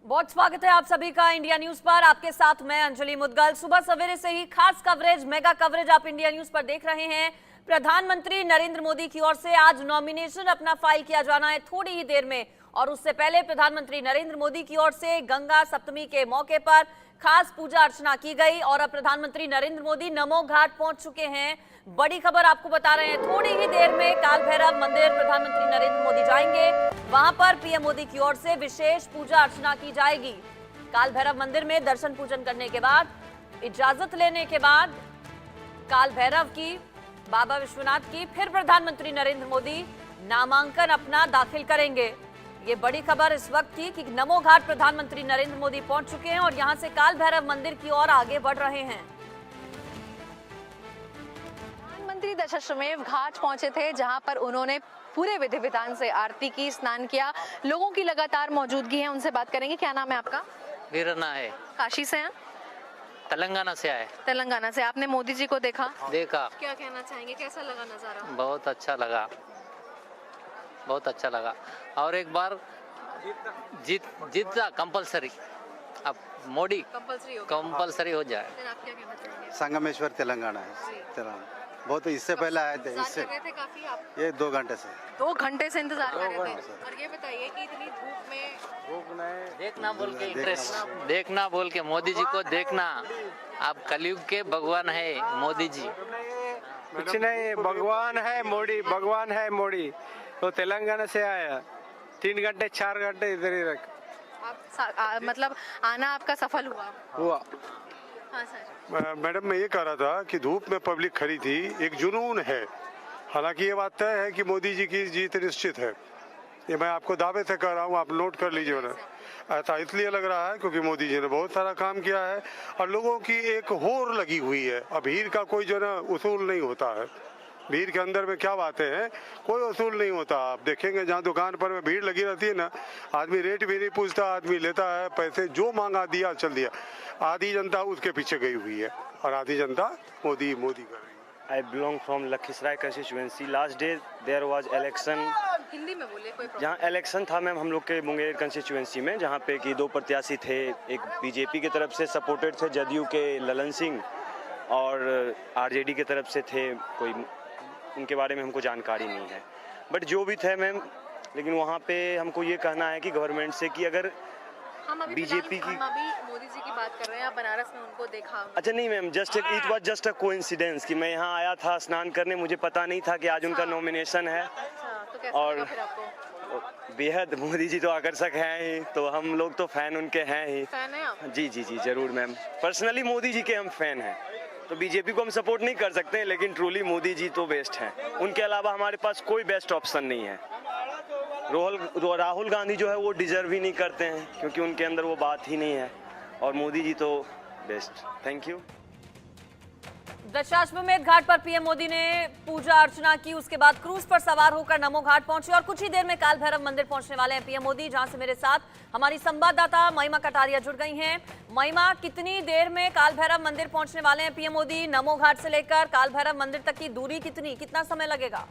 बहुत स्वागत है आप सभी का इंडिया न्यूज पर। आपके साथ मैं अंजलि मुदगल। सुबह सवेरे से ही खास कवरेज, मेगा कवरेज आप इंडिया न्यूज पर देख रहे हैं। प्रधानमंत्री नरेंद्र मोदी की ओर से आज नॉमिनेशन अपना फाइल किया जाना है थोड़ी ही देर में, और उससे पहले प्रधानमंत्री नरेंद्र मोदी की ओर से गंगा सप्तमी के मौके पर खास पूजा अर्चना की गई और अब प्रधानमंत्री नरेंद्र मोदी नमो घाट पहुंच चुके हैं। बड़ी खबर आपको बता रहे हैं, थोड़ी ही देर में काल भैरव मंदिर प्रधानमंत्री नरेंद्र मोदी जाएंगे। वहां पर पीएम मोदी की ओर से विशेष पूजा अर्चना की जाएगी। काल भैरव मंदिर में दर्शन पूजन करने के बाद, इजाजत लेने के बाद काल भैरव की, बाबा विश्वनाथ की, फिर प्रधानमंत्री नरेंद्र मोदी नामांकन अपना दाखिल करेंगे। ये बड़ी खबर इस वक्त की कि नमो घाट प्रधानमंत्री नरेंद्र मोदी पहुंच चुके हैं और यहां से काल भैरव मंदिर की ओर आगे बढ़ रहे हैं। प्रधानमंत्री दशाश्वमेध घाट पहुंचे थे, जहां पर उन्होंने पूरे विधि विधान से आरती की, स्नान किया। लोगों की लगातार मौजूदगी है, उनसे बात करेंगे। क्या नाम है आपका? वीरना है। काशी से हैं? तेलंगाना से आए। तेलंगाना से। आपने मोदी जी को देखा? देखा। क्या कहना चाहेंगे, कैसा लगा नजारा? बहुत अच्छा लगा, बहुत अच्छा लगा। और एक बार जीता कंपलसरी, अब मोदी कंपलसरी हो जाए। आप क्या कहना चाहेंगे? संगमेश्वर तेलंगाना है। तेलंगाना बहुत इससे पहले आए थे, इससे थे काफी आप? ये 2 घंटे से 2 घंटे से इंतजार कर रहे थे। और ये बताइए कि इतनी धूप में देखना बोल के इंटरेस्ट, देखना बोल के मोदी जी को देखना। आप कलयुग के भगवान है मोदी जी। कुछ नहीं, भगवान है मोदी, भगवान है मोदी। तो तेलंगाना से आया, 3 घंटे 4 घंटे इधर ही रख। आप मतलब आना आपका सफल हुआ? हाँ सर। मैडम, मैं ये कह रहा था कि धूप में पब्लिक खड़ी थी, एक जुनून है। हालांकि ये बात तय है कि मोदी जी की जीत निश्चित है, ये मैं आपको दावे से कह रहा हूँ, आप नोट कर लीजिए ना। ऐसा इसलिए लग रहा है क्योंकि मोदी जी ने बहुत सारा काम किया है और लोगों की एक होड़ लगी हुई है। अब भीड़ का कोई जो ना उसूल नहीं होता है, भीड़ के अंदर में क्या बातें हैं, कोई उसूल नहीं होता। आप देखेंगे जहाँ दुकान पर में भीड़ लगी रहती है ना, आदमी रेट भी नहीं पूछता, आदमी लेता है पैसे, जो मांगा दिया चल दिया। आधी जनता उसके पीछे गई हुई है और आधी जनता मोदी मोदी कर रही है। I belong from Lakhisrai constituency. Last day there was election. Hindi में बोले, कोई प्रॉब्लम? जहाँ इलेक्शन था मैम हम लोग के मुंगेर कंस्टिट्यूएंसी में, जहाँ पे कि 2 प्रत्याशी थे। एक बीजेपी की तरफ से सपोर्टेड थे जदयू के ललन सिंह, और आरजेडी की तरफ से थे कोई, उनके बारे में हमको जानकारी नहीं है। बट जो भी थे मैम, लेकिन वहाँ पे हमको ये कहना है कि गवर्नमेंट से कि अगर बीजेपी की, हम अभी मोदी जी की बात कर रहे हैं, आप बनारस में उनको देखा? अच्छा नहीं ma'am, it was just a coincidence कि मैं यहाँ आया था स्नान करने, मुझे पता नहीं था कि आज उनका नॉमिनेशन है। तो कैसा और लगा फिर आपको? बेहद, मोदी जी तो आकर्षक हैं ही, तो हम लोग तो फैन उनके हैं ही। फैन है आप? जी जी जी जरूर मैम, पर्सनली मोदी जी के हम फैन हैं। तो बीजेपी को हम सपोर्ट नहीं कर सकते, लेकिन ट्रूली मोदी जी तो बेस्ट हैं। उनके अलावा हमारे पास कोई बेस्ट ऑप्शन नहीं है। राहुल गांधी जो है वो डिजर्व ही नहीं करते हैं, क्योंकि उनके अंदर वो बात ही नहीं है, और मोदी जी तो best. Thank you. Dashashwamedh Ghat पर पीएम मोदी ने पूजा अर्चना की, उसके बाद क्रूज पर सवार होकर नमो घाट पहुंचे और कुछ ही देर में काल भैरव मंदिर पहुंचने वाले हैं पीएम मोदी, जहां से मेरे साथ हमारी संवाददाता महिमा कटारिया जुड़ गई हैं। महिमा, कितनी देर में काल भैरव मंदिर पहुंचने वाले हैं पीएम मोदी? नमो घाट से लेकर काल भैरव मंदिर तक की दूरी कितना समय लगेगा?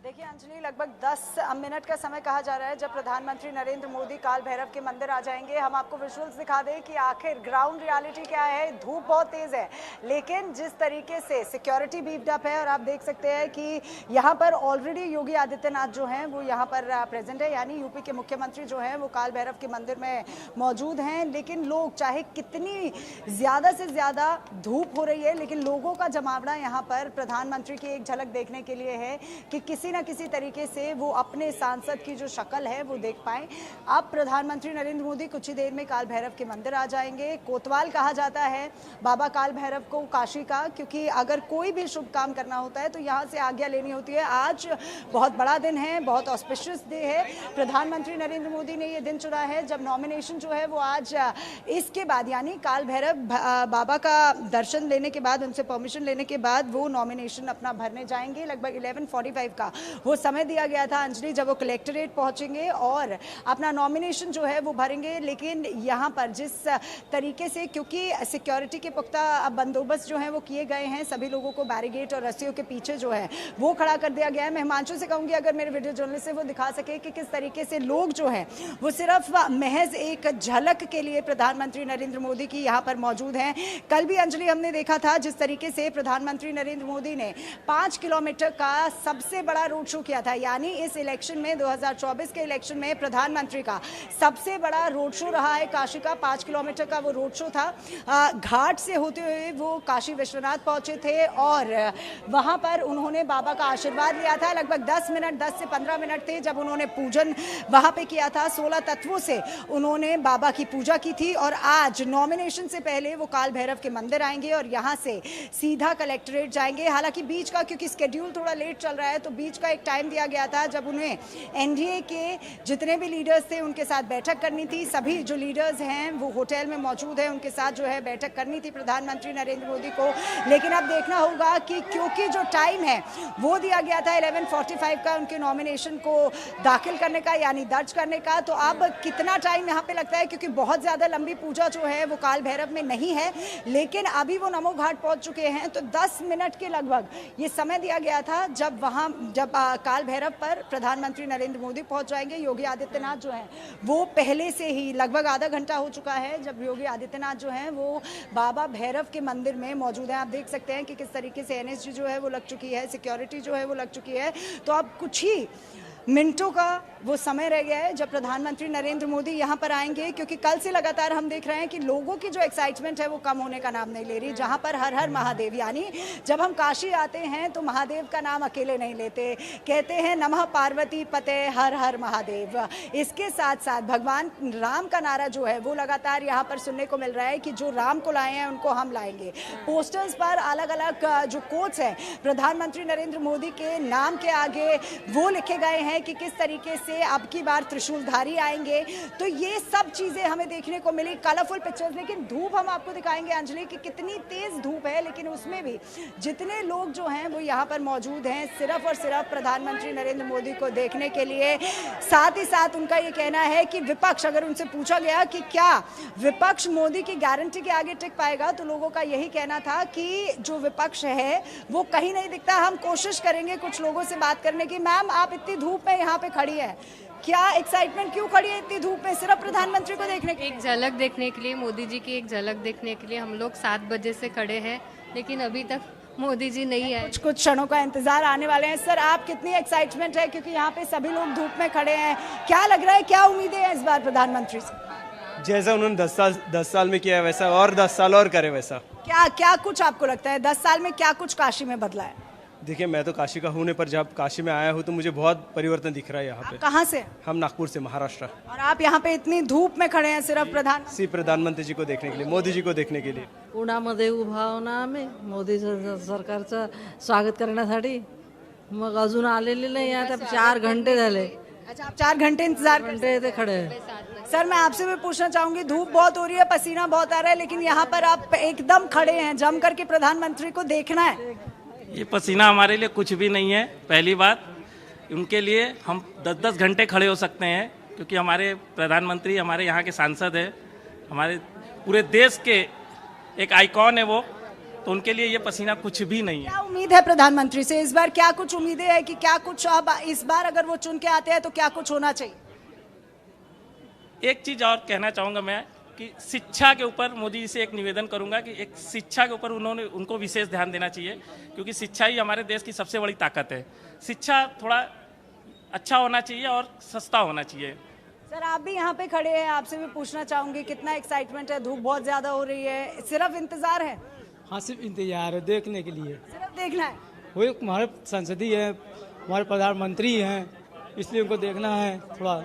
देखिए अंजलि, लगभग 10 मिनट का समय कहा जा रहा है जब प्रधानमंत्री नरेंद्र मोदी काल भैरव के मंदिर आ जाएंगे। हम आपको विजुअल्स दिखा दें कि आखिर ग्राउंड रियलिटी क्या है। धूप बहुत तेज है, लेकिन जिस तरीके से सिक्योरिटी बीफ्ड अप है, और आप देख सकते हैं कि यहाँ पर ऑलरेडी योगी आदित्यनाथ जो हैं वो यहाँ पर प्रेजेंट है, यानी यूपी के मुख्यमंत्री जो हैं वो काल भैरव के मंदिर में मौजूद हैं। लेकिन लोग, चाहे कितनी ज़्यादा से ज़्यादा धूप हो रही है, लेकिन लोगों का जमावड़ा यहाँ पर प्रधानमंत्री की एक झलक देखने के लिए है कि किसी न किसी तरीके से वो अपने सांसद की जो शक्ल है वो देख पाए। अब प्रधानमंत्री नरेंद्र मोदी कुछ ही देर में काल भैरव के मंदिर आ जाएंगे। कोतवाल कहा जाता है बाबा काल भैरव को काशी का, क्योंकि अगर कोई भी शुभ काम करना होता है तो यहाँ से आज्ञा लेनी होती है। आज बहुत बड़ा दिन है, बहुत ऑस्पिशियस डे है। प्रधानमंत्री नरेंद्र मोदी ने ये दिन चुना है जब नॉमिनेशन जो है वो आज, इसके बाद यानी काल भैरव बाबा का दर्शन लेने के बाद, उनसे परमिशन लेने के बाद वो नॉमिनेशन अपना भरने जाएंगे। लगभग 11:45 का वो समय दिया गया था अंजलि, जब वो कलेक्टरेट पहुंचेंगे और अपना नॉमिनेशन जो है वो भरेंगे। लेकिन यहाँ पर जिस तरीके से, क्योंकि सिक्योरिटी के पुख्ता बंदोबस्त जो है वो किए गए हैं, सभी लोगों को बैरिकेड और रस्सियों के पीछे जो है वो खड़ा कर दिया गया है। मैं हिमांशु से कहूँगी अगर मेरे वीडियो जर्नलिस्ट से वो दिखा सके कि किस तरीके से लोग जो है वो सिर्फ महज एक झलक के लिए प्रधानमंत्री नरेंद्र मोदी की यहाँ पर मौजूद हैं। कल भी अंजलि हमने देखा था जिस तरीके से प्रधानमंत्री नरेंद्र मोदी ने 5 किलोमीटर का सबसे बड़ा रोड शो किया था, यानी इस इलेक्शन में 2024 के इलेक्शन में प्रधानमंत्री का सबसे बड़ा रोड शो रहा है काशी का। 5 किलोमीटर का वो रोड शो था। घाट से होते हुए वो काशी विश्वनाथ पहुंचे थे और वहां पर उन्होंने बाबा का आशीर्वाद लिया था। लगभग 10 से 15 मिनट थे जब उन्होंने पूजन वहां पे किया था। 16 तत्वों से उन्होंने बाबा की पूजा की थी और आज नॉमिनेशन से पहले वो काल भैरव के मंदिर आएंगे और यहां से सीधा कलेक्टरेट जाएंगे। हालांकि बीच का, क्योंकि स्केड्यूल थोड़ा लेट चल रहा है, तो बीच का एक टाइम दिया गया था जब उन्हें एनडीए के जितने भी लीडर्स थे उनके साथ बैठक करनी थी। सभी जो लीडर्स हैं वो होटल में मौजूद हैं, उनके साथ जो है बैठक करनी थी प्रधानमंत्री नरेंद्र मोदी को। लेकिन अब देखना होगा कि क्योंकि जो टाइम है वो दिया गया था 11:45 का उनके नॉमिनेशन को दाखिल करने का, यानी दर्ज करने का, तो अब कितना टाइम यहाँ पे लगता है, क्योंकि बहुत ज़्यादा लंबी पूजा जो है वो काल भैरव में नहीं है। लेकिन अभी वो नमो घाट पहुँच चुके हैं, तो 10 मिनट के लगभग ये समय दिया गया था जब काल भैरव पर प्रधानमंत्री नरेंद्र मोदी पहुँच जाएंगे। योगी आदित्यनाथ जो है वो पहले से ही लगभग आधा घंटा हो चुका है जब योगी आदित्यनाथ जो है वो बाबा भैरव के मंदिर में मौजूद हैं। आप देख सकते हैं कि किस तरीके से एनएसजी जो है वो लग चुकी है, सिक्योरिटी जो है वो लग चुकी है। तो अब कुछ ही मिनटों का वो समय रह गया है जब प्रधानमंत्री नरेंद्र मोदी यहाँ पर आएंगे, क्योंकि कल से लगातार हम देख रहे हैं कि लोगों की जो एक्साइटमेंट है वो कम होने का नाम नहीं ले रही। जहाँ पर हर हर महादेव, यानी जब हम काशी आते हैं तो महादेव का नाम अकेले नहीं लेते, कहते हैं नमः पार्वती पते हर हर महादेव। इसके साथ साथ भगवान राम का नारा जो है वो लगातार यहाँ पर सुनने को मिल रहा है कि जो राम को लाए हैं उनको हम लाएंगे। पोस्टर्स पर अलग अलग जो कोट्स हैं प्रधानमंत्री नरेंद्र मोदी के नाम के आगे वो लिखे गए हैं कि किस तरीके से अब की बार त्रिशूलधारी आएंगे। तो ये सब चीजें हमें देखने को मिली, कलरफुल पिक्चर्स। लेकिन धूप हम आपको दिखाएंगे अंजलि कि कितनी तेज धूप है, लेकिन उसमें भी जितने लोग जो हैं वो यहाँ पर मौजूद हैं सिर्फ और सिर्फ प्रधानमंत्री नरेंद्र मोदी को देखने के लिए। साथ ही साथ उनका ये कहना है कि विपक्ष, अगर उनसे पूछा गया कि क्या विपक्ष मोदी की गारंटी के आगे टिक पाएगा, तो लोगों का यही कहना था कि जो विपक्ष है वो कहीं नहीं दिखता। हम कोशिश करेंगे कुछ लोगों से बात करने की। मैम, आप इतनी धूप में यहाँ पे खड़ी है, क्या एक्साइटमेंट, क्यों खड़ी है इतनी धूप में सिर्फ प्रधानमंत्री को देखने के लिए? एक झलक देखने के लिए, मोदी जी की एक झलक देखने के लिए हम लोग 7 बजे से खड़े हैं, लेकिन अभी तक मोदी जी नहीं आए। कुछ क्षणों का इंतजार आने वाले हैं। सर, आप कितनी एक्साइटमेंट है, क्योंकि यहाँ पे सभी लोग धूप में खड़े हैं, क्या लग रहा है, क्या उम्मीदें हैं इस बार प्रधानमंत्री से? जैसा उन्होंने 10 साल में किया वैसा और 10 साल और करे वैसा। क्या कुछ आपको लगता है 10 साल में क्या कुछ काशी में बदला है? देखिए, मैं तो काशी का हूँ नहीं, पर जब काशी में आया हूँ तो मुझे बहुत परिवर्तन दिख रहा है यहाँ पे। कहाँ से? हम नागपुर से, महाराष्ट्र। और आप यहाँ पे इतनी धूप में खड़े हैं सिर्फ प्रधानमंत्री जी को देखने के लिए, मोदी जी को देखने के लिए। पुण्यामध्ये उभा होऊन आम्ही मोदी सरकारचं स्वागत करण्यासाठी, मग अजून आलेले नाही, आता 4 घंटे झाले। अच्छा, आप 4 घंटे इंतजार घंटे ते खड़े हैं। सर, मैं आपसे भी पूछना चाहूंगी, धूप बहुत हो रही है, पसीना बहुत आ रहा है, लेकिन यहाँ पर आप एकदम खड़े हैं, जम करके प्रधानमंत्री को देखना है। ये पसीना हमारे लिए कुछ भी नहीं है। पहली बात, उनके लिए हम 10-10 घंटे खड़े हो सकते हैं, क्योंकि हमारे प्रधानमंत्री हमारे यहाँ के सांसद है, हमारे पूरे देश के एक आइकॉन है वो, तो उनके लिए ये पसीना कुछ भी नहीं है। क्या उम्मीद है प्रधानमंत्री से इस बार, क्या कुछ उम्मीदें हैं कि क्या कुछ अब इस बार अगर वो चुन के आते हैं तो क्या कुछ होना चाहिए? एक चीज़ और कहना चाहूँगा मैं कि शिक्षा के ऊपर मोदी जी से एक निवेदन करूंगा कि एक शिक्षा के ऊपर उनको विशेष ध्यान देना चाहिए, क्योंकि शिक्षा ही हमारे देश की सबसे बड़ी ताकत है। शिक्षा थोड़ा अच्छा होना चाहिए और सस्ता होना चाहिए। सर, आप भी यहाँ पे खड़े हैं, आपसे भी पूछना चाहूंगी, कितना एक्साइटमेंट है, धूप बहुत ज्यादा हो रही है, सिर्फ इंतजार है? हाँ, सिर्फ इंतजार है देखने के लिए, सिर्फ देखना है। वो हमारे संसदीय है, हमारे प्रधानमंत्री हैं, इसलिए उनको देखना है थोड़ा।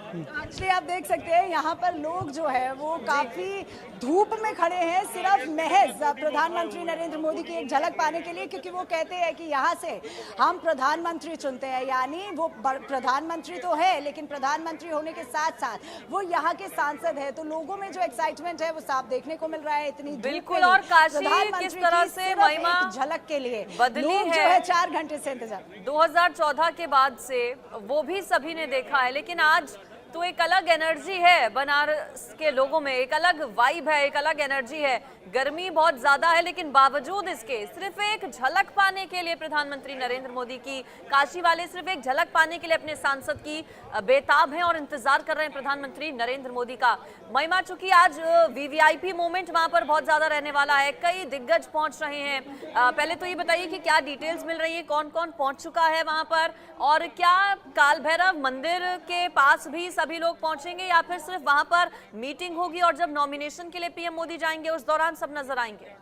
एक्चुअली आप देख सकते हैं यहाँ पर लोग जो है वो काफी धूप में खड़े हैं सिर्फ महज प्रधानमंत्री नरेंद्र मोदी की एक झलक पाने के लिए, क्योंकि वो कहते हैं कि यहाँ से हम प्रधानमंत्री चुनते हैं। यानी वो प्रधानमंत्री तो है, लेकिन प्रधानमंत्री होने के साथ साथ वो यहाँ के सांसद है। तो लोगों में जो एक्साइटमेंट है वो साफ देखने को मिल रहा है। इतनी बिल्कुल, और काशी किस तरह से महिमा झलक के लिए बदली लोग जो है 4 घंटे से इंतजार। 2014 के बाद से वो भी सभी ने देखा है, लेकिन आज तो एक अलग एनर्जी है बनारस के लोगों में, एक अलग वाइब है, एक अलग एनर्जी है। गर्मी बहुत ज्यादा है, लेकिन बावजूद इसके सिर्फ एक झलक पाने के लिए प्रधानमंत्री नरेंद्र मोदी की काशी वाले सिर्फ एक झलक पाने के लिए अपने सांसद की बेताब हैं और इंतजार कर रहे हैं प्रधानमंत्री नरेंद्र मोदी का। महिमा, चूंकि आज वीवीआईपी मोमेंट वहां पर बहुत ज्यादा रहने वाला है, कई दिग्गज पहुंच रहे हैं। पहले तो ये बताइए कि क्या डिटेल्स मिल रही है, कौन कौन पहुंच चुका है वहां पर, और क्या काल भैरव मंदिर के पास भी सभी लोग पहुंचेंगे या फिर सिर्फ वहां पर मीटिंग होगी और जब नॉमिनेशन के लिए पीएम मोदी जाएंगे उस दौरान सब नजर आएंगे?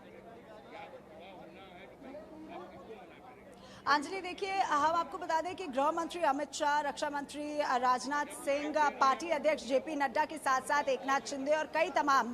अंजलि, देखिए, हम आपको बता दें कि गृह मंत्री अमित शाह, रक्षा मंत्री राजनाथ सिंह, पार्टी अध्यक्ष जेपी नड्डा के साथ साथ एकनाथ शिंदे और कई तमाम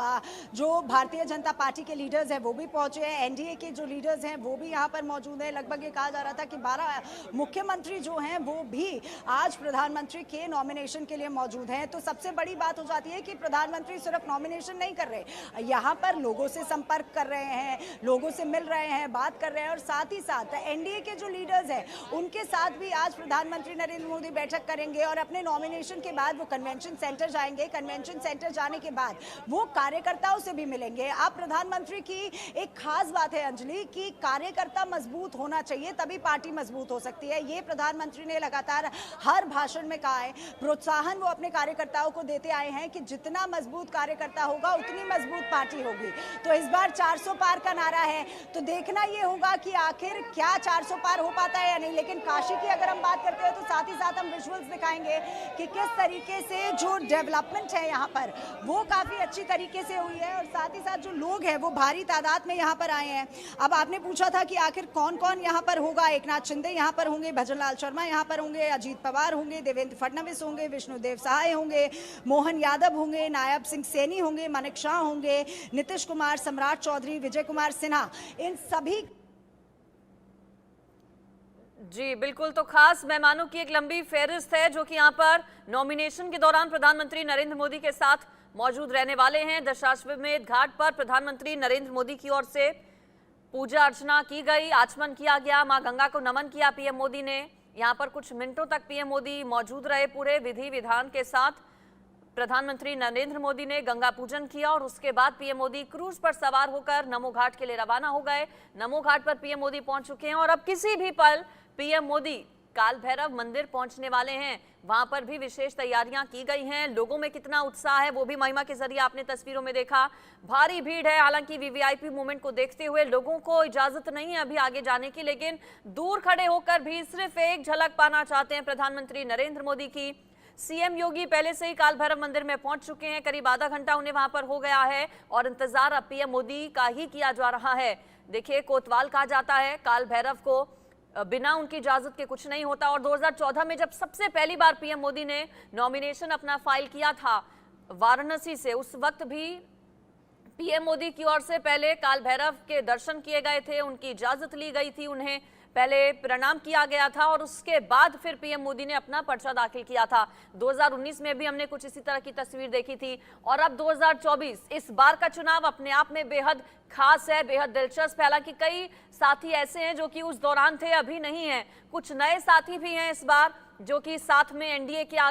जो भारतीय जनता पार्टी के लीडर्स हैं वो भी पहुंचे हैं। एनडीए के जो लीडर्स हैं वो भी यहां पर मौजूद हैं। लगभग ये कहा जा रहा था कि 12 मुख्यमंत्री जो हैं वो भी आज प्रधानमंत्री के नॉमिनेशन के लिए मौजूद हैं। तो सबसे बड़ी बात हो जाती है कि प्रधानमंत्री सिर्फ नॉमिनेशन नहीं कर रहे, यहाँ पर लोगों से संपर्क कर रहे हैं, लोगों से मिल रहे हैं, बात कर रहे हैं, और साथ ही साथ एनडीए के जो लीडर्स हैं उनके साथ भी आज प्रधानमंत्री नरेंद्र मोदी बैठक करेंगे और अपने नॉमिनेशन के बाद वो कन्वेंशन सेंटर जाएंगे। कन्वेंशन सेंटर जाने के बाद वो कार्यकर्ताओं से भी मिलेंगे। अब प्रधानमंत्री की एक खास बात है अंजलि कि कार्यकर्ता मजबूत होना चाहिए, तभी पार्टी मजबूत हो सकती है। ये प्रधानमंत्री ने लगातार हर भाषण में कहा है। प्रोत्साहन वो अपने कार्यकर्ताओं को देते आए हैं कि जितना मजबूत कार्यकर्ता होगा उतनी मजबूत पार्टी होगी। तो इस बार 400 पार का नारा है, तो देखना ये होगा कि आखिर क्या 400 पार हो पाता है या नहीं। लेकिन काशी की अगर हम बात करते हैं तो साथ ही साथ हम विजुअल्स दिखाएंगे कि किस तरीके से जो डेवलपमेंट है यहाँ पर वो काफी अच्छी तरीके से हुई है, और साथ ही साथ जो लोग हैं वो भारी तादाद में यहाँ पर आए हैं। अब आपने पूछा था कि आखिर कौन कौन यहाँ पर होगा। एकनाथ शिंदे यहाँ पर होंगे, भजनलाल शर्मा यहाँ पर होंगे, अजीत पवार होंगे, देवेंद्र फडणवीस होंगे, विष्णुदेव सहाय होंगे, मोहन यादव होंगे, नायब सिंह सैनी होंगे, मानिक शाह होंगे, नीतीश कुमार, सम्राट चौधरी, विजय कुमार सिन्हा, इन सभी। जी बिल्कुल, तो खास मेहमानों की एक लंबी फेहरिस्त है जो कि यहाँ पर नॉमिनेशन के दौरान प्रधानमंत्री नरेंद्र मोदी के साथ मौजूद रहने वाले हैं। दशाश्वमेध घाट पर प्रधानमंत्री नरेंद्र मोदी की ओर से पूजा अर्चना की गई, आचमन किया गया, मां गंगा को नमन किया पीएम मोदी ने। यहाँ पर कुछ मिनटों तक पीएम मोदी मौजूद रहे, पूरे विधि विधान के साथ प्रधानमंत्री नरेंद्र मोदी ने गंगा पूजन किया और उसके बाद पीएम मोदी क्रूज पर सवार होकर नमो घाट के लिए रवाना हो गए। नमो घाट पर पीएम मोदी पहुंच चुके हैं और अब किसी भी पल पीएम मोदी काल भैरव मंदिर पहुंचने वाले हैं। वहां पर भी विशेष तैयारियां की गई हैं। लोगों में कितना उत्साह है वो भी महिमा के जरिए आपने तस्वीरों में देखा। भारी भीड़ है, हालांकि वीवीआईपी मूवमेंट को देखते हुए लोगों को इजाजत नहीं है अभी आगे जाने की, लेकिन दूर खड़े होकर भी सिर्फ एक झलक पाना चाहते हैं प्रधानमंत्री नरेंद्र मोदी की। सीएम योगी पहले से ही काल भैरव मंदिर में पहुंच चुके हैं, करीब आधा घंटा उन्हें वहां पर हो गया है और इंतजार अब पीएम मोदी का ही किया जा रहा है। देखिए, कोतवाल कहा जाता है काल भैरव को, बिना उनकी इजाजत के कुछ नहीं होता। और 2014 में जब सबसे पहली बार पीएम मोदी ने नॉमिनेशन अपना फाइल किया था वाराणसी से, उस वक्त भी पीएम मोदी की ओर से पहले काल भैरव के दर्शन किए गए थे, उनकी इजाजत ली गई थी, उन्हें पहले प्रणाम किया गया था और उसके बाद फिर पीएम मोदी ने अपना पर्चा दाखिल किया था। 2019 में भी हमने कुछ इसी तरह की तस्वीर देखी थी। और अब 2024, इस बार का चुनाव अपने आप में बेहद खास है, बेहद दिलचस्प है। हालांकि कई साथी ऐसे हैं जो कि उस दौरान थे, अभी नहीं है। कुछ नए साथी भी हैं इस बार जो कि साथ में एनडीए के